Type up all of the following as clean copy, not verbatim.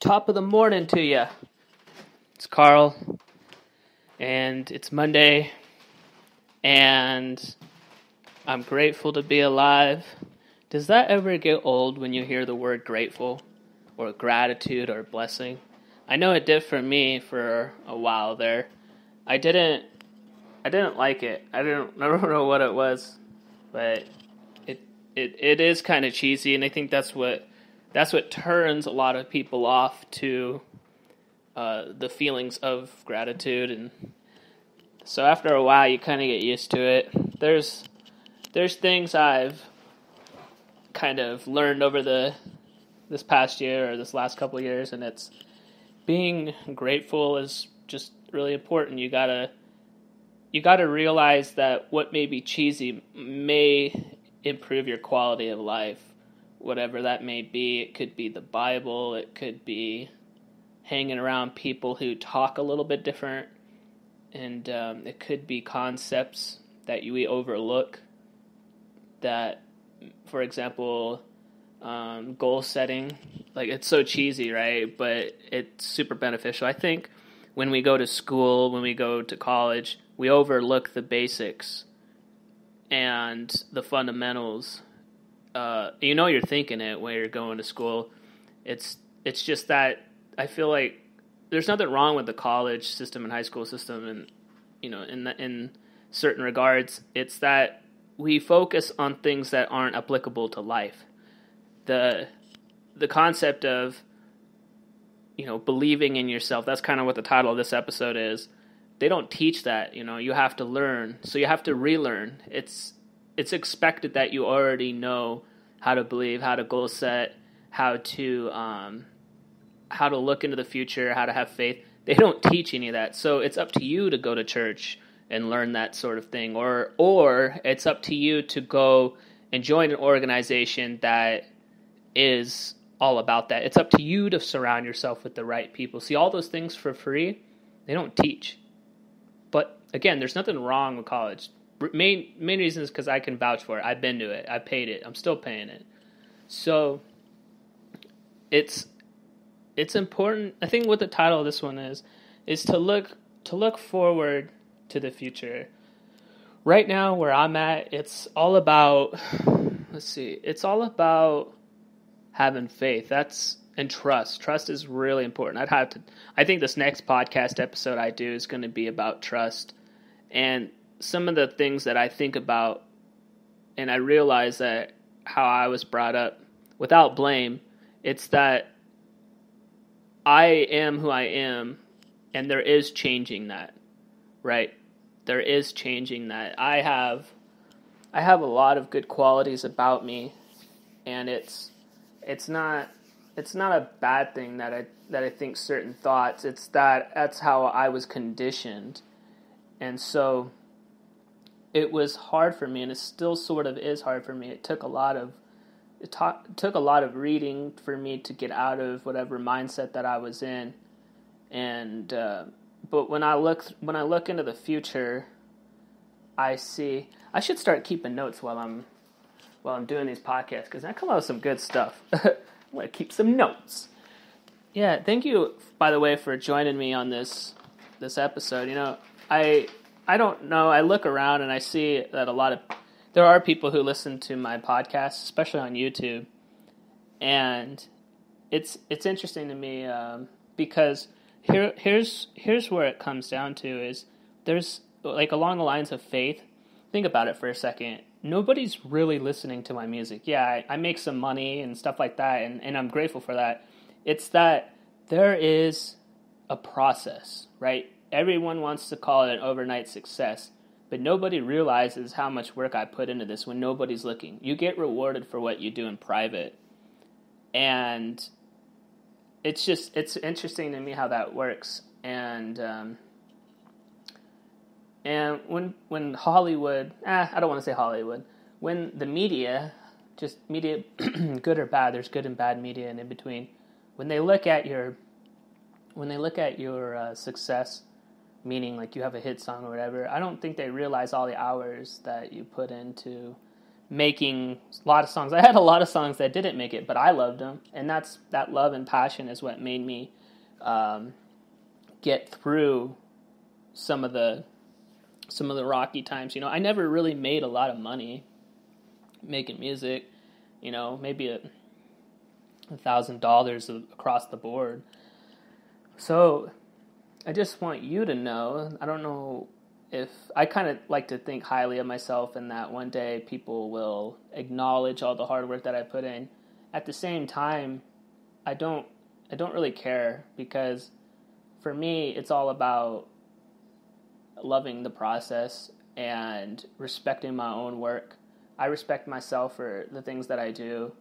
Top of the morning to you. It's Carl, and it's Monday, and I'm grateful to be alive. Does that ever get old when you hear the word grateful, or gratitude, or blessing? I know it did for me for a while there. I didn't like it. I don't know what it was, but it is kind of cheesy, and I think that's what turns a lot of people off to the feelings of gratitude. And so after a while, you kind of get used to it. There's things I've kind of learned over this past year or this last couple of years, and it's being grateful is just really important. You gotta realize that what may be cheesy may improve your quality of life. Whatever that may be. It could be the Bible, it could be hanging around people who talk a little bit different, and it could be concepts that we overlook that, for example, goal setting. Like, it's so cheesy, right? But it's super beneficial. I think when we go to school, when we go to college, we overlook the basics and the fundamentals. You're thinking it when you're going to school. It's just that I feel like there's nothing wrong with the college system and high school system, and in certain regards, it's that we focus on things that aren't applicable to life. The concept of believing in yourself. That's kind of what the title of this episode is. They don't teach that. You have to learn, so you have to relearn. It's expected that you already know how to believe, how to goal set, how to look into the future, how to have faith. They don't teach any of that. So it's up to you to go to church and learn that sort of thing. Or it's up to you to go and join an organization that is all about that. It's up to you to surround yourself with the right people. See, all those things for free, they don't teach. But again, there's nothing wrong with college. Main reason is because I can vouch for it. I've been to it. I paid it. I'm still paying it. So it's important. I think what the title of this one is to look forward to the future. Right now, where I'm at, it's all about it's all about having faith. And trust. Trust is really important. I think this next podcast episode I do is going to be about trust. And some of the things that I think about, and I realize that how I was brought up, without blame, it's that I am who I am, and there is changing that, right? There is changing that. I have a lot of good qualities about me, and it's not a bad thing that I think certain thoughts. It's that's how I was conditioned, and so it was hard for me, and it still sort of is hard for me. It took a lot of reading for me to get out of whatever mindset that I was in. And but when I look into the future, I see I should start keeping notes while I'm doing these podcasts, because I come up with some good stuff. I'm gonna keep some notes. Yeah, thank you, by the way, for joining me on this episode. I don't know. I look around and I see that there are people who listen to my podcast, especially on YouTube, and it's interesting to me because here's where it comes down to is there's like along the lines of faith. Think about it for a second. Nobody's really listening to my music. Yeah, I make some money and stuff like that, and I'm grateful for that. It's that there is a process, right? Everyone wants to call it an overnight success, but nobody realizes how much work I put into this when nobody's looking. You get rewarded for what you do in private. And it's interesting to me how that works. And when Hollywood, I don't want to say Hollywood, when the media, good or bad, there's good and bad media and in between, when they look at your success, meaning like you have a hit song or whatever, I don't think they realize all the hours that you put into making a lot of songs. I had a lot of songs that didn't make it, but I loved them, and that love and passion is what made me get through some of the rocky times. I never really made a lot of money making music. Maybe $1,000 across the board. So I just want you to know, I don't know if I kind of like to think highly of myself, and that one day people will acknowledge all the hard work that I put in. At the same time, I don't really care, because for me it's all about loving the process and respecting my own work. I respect myself for the things that I do,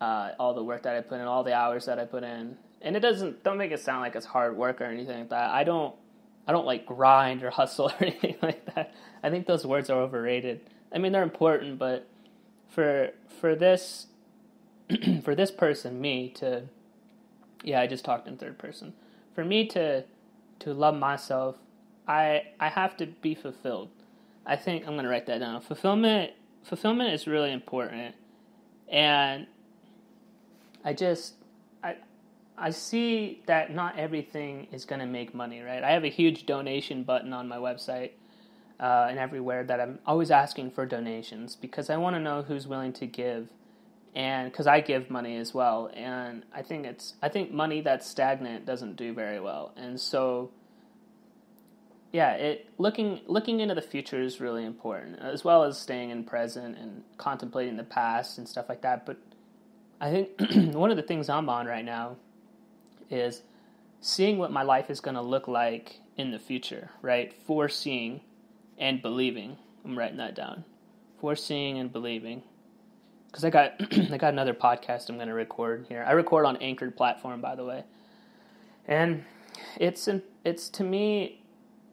all the work that I put in, all the hours that I put in. And don't make it sound like it's hard work or anything like that. I don't like grind or hustle or anything like that. I think those words are overrated. I mean, they're important, but for this for this person, me, I just talked in third person. For me to love myself, I have to be fulfilled. I think I'm going to write that down. Fulfillment is really important. And I see that not everything is going to make money, right? I have a huge donation button on my website and everywhere that I'm always asking for donations, because I want to know who's willing to give, and because I give money as well. And I think money that's stagnant doesn't do very well. And so, looking into the future is really important, as well as staying in present and contemplating the past and stuff like that. But I think one of the things I'm on right now is seeing what my life is going to look like in the future, right? Foreseeing and believing. I'm writing that down. Foreseeing and believing. Because I got another podcast I'm going to record here. I record on Anchored platform, by the way. And it's to me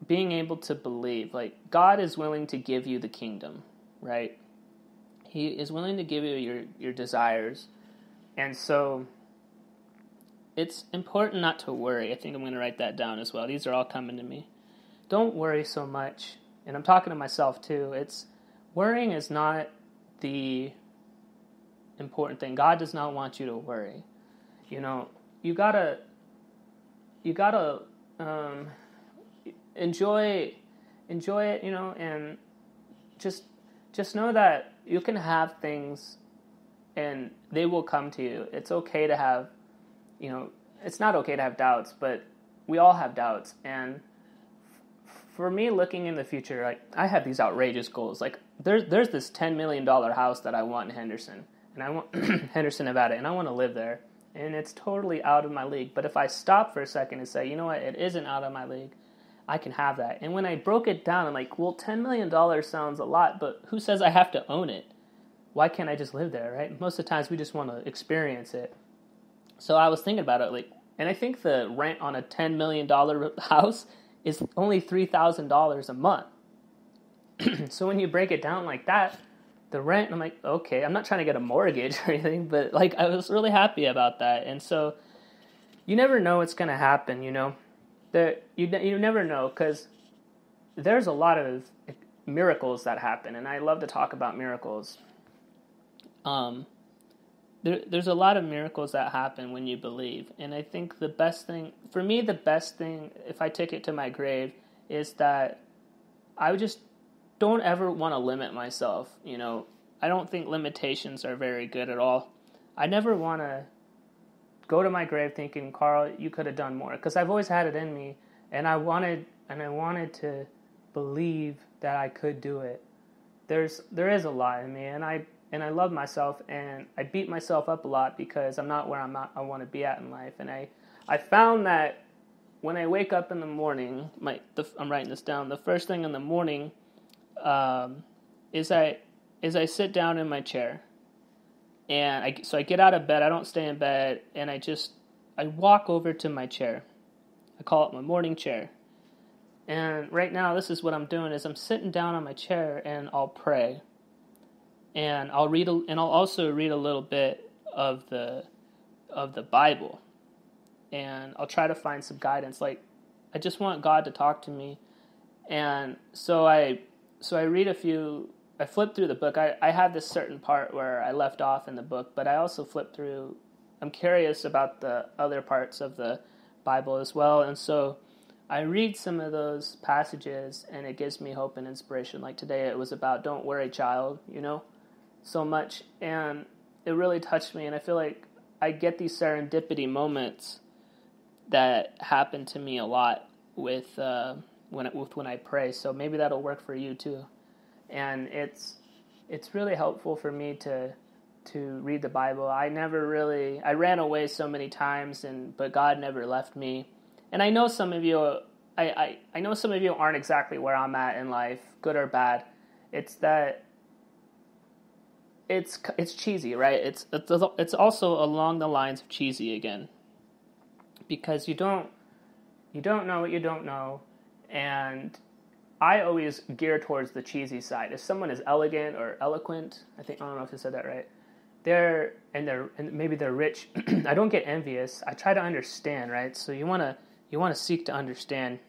being able to believe, like, God is willing to give you the kingdom, right? He is willing to give you your desires. And so it's important not to worry. I think I'm going to write that down as well. These are all coming to me. Don't worry so much. And I'm talking to myself too. Worrying is not the important thing. God does not want you to worry. You gotta enjoy it, and just know that you can have things and they will come to you. It's okay to have, it's not okay to have doubts, but we all have doubts. And for me, looking in the future, like, I have these outrageous goals. Like, there's this $10 million house that I want in Henderson, and I want Henderson, Nevada, and I want to live there. And it's totally out of my league. But if I stop for a second and say, you know what, it isn't out of my league, I can have that. And when I broke it down, I'm like, well, $10 million sounds a lot, but who says I have to own it? Why can't I just live there, right? Most of the times we just want to experience it. So I was thinking about it, like, and I think the rent on a $10 million house is only $3,000 a month. So when you break it down like that, the rent, I'm like, okay, I'm not trying to get a mortgage or anything, but like, I was really happy about that. And so you never know what's going to happen, you never know, because there's a lot of miracles that happen, and I love to talk about miracles. There's a lot of miracles that happen when you believe, and I think the best thing, if I take it to my grave, is that I just don't ever want to limit myself. I don't think limitations are very good at all. I never want to go to my grave thinking, Carl, you could have done more, because I've always had it in me, and I wanted to believe that I could do it. There is a lot in me, and I love myself, and I beat myself up a lot because I'm not where I want to be at in life. And I found that when I wake up in the morning, I'm writing this down. The first thing in the morning is I sit down in my chair, and I get out of bed. I don't stay in bed, and I walk over to my chair. I call it my morning chair. And right now, this is what I'm doing: is I'm sitting down on my chair, and I'll pray. And I'll also read a little bit of the Bible, and I'll try to find some guidance. Like, I just want God to talk to me, and so I read a few I flipped through the book. I have this certain part where I left off in the book, but I also flipped through. I'm curious about the other parts of the Bible as well, and so I read some of those passages, and it gives me hope and inspiration. Like today, it was about "Don't worry, child," so much, and it really touched me. And I feel like I get these serendipity moments that happen to me a lot with when I pray. So maybe that'll work for you too. And it's really helpful for me to read the Bible. I ran away so many times, but God never left me. And I know some of you, I know some of you aren't exactly where I'm at in life, good or bad. It's that it's cheesy, right? It's also along the lines of cheesy again, because you don't know what you don't know, and I always gear towards the cheesy side. If someone is elegant or eloquent, I don't know if I said that right. And maybe they're rich. I don't get envious. I try to understand, right? So you wanna seek to understand,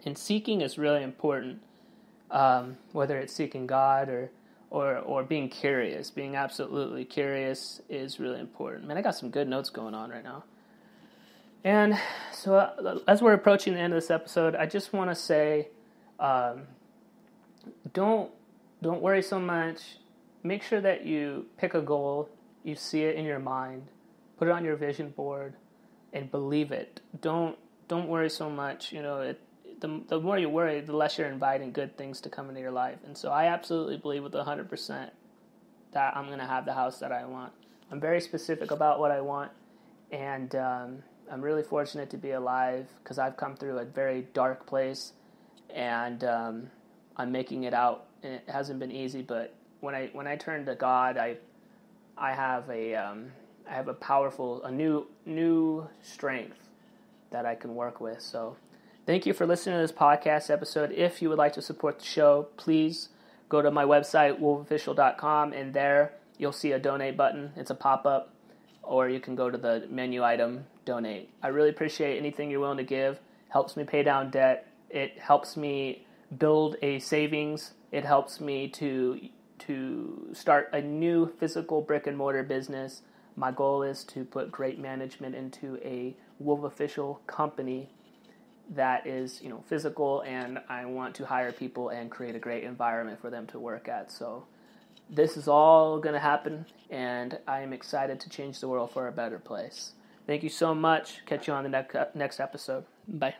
and seeking is really important. Whether it's seeking God or being curious, being absolutely curious is really important. Man, I got some good notes going on right now. And so as we're approaching the end of this episode, I just want to say, don't worry so much. Make sure that you pick a goal, you see it in your mind, put it on your vision board, and believe it. Don't worry so much. The more you worry, the less you're inviting good things to come into your life. And so I absolutely believe with 100% that I'm going to have the house that I want. I'm very specific about what I want, and I'm really fortunate to be alive because I've come through a very dark place, and I'm making it out. It hasn't been easy, but when I turn to God, I have a powerful, a new strength that I can work with. So thank you for listening to this podcast episode. If you would like to support the show, please go to my website, wolfofficial.com, and there you'll see a donate button. It's a pop-up, or you can go to the menu item, donate. I really appreciate anything you're willing to give. Helps me pay down debt. It helps me build a savings. It helps me to start a new physical brick and mortar business. My goal is to put great management into a Wolf Official company that is, physical, and I want to hire people and create a great environment for them to work at. So this is all going to happen, and I am excited to change the world for a better place. Thank you so much. Catch you on the next episode. Bye.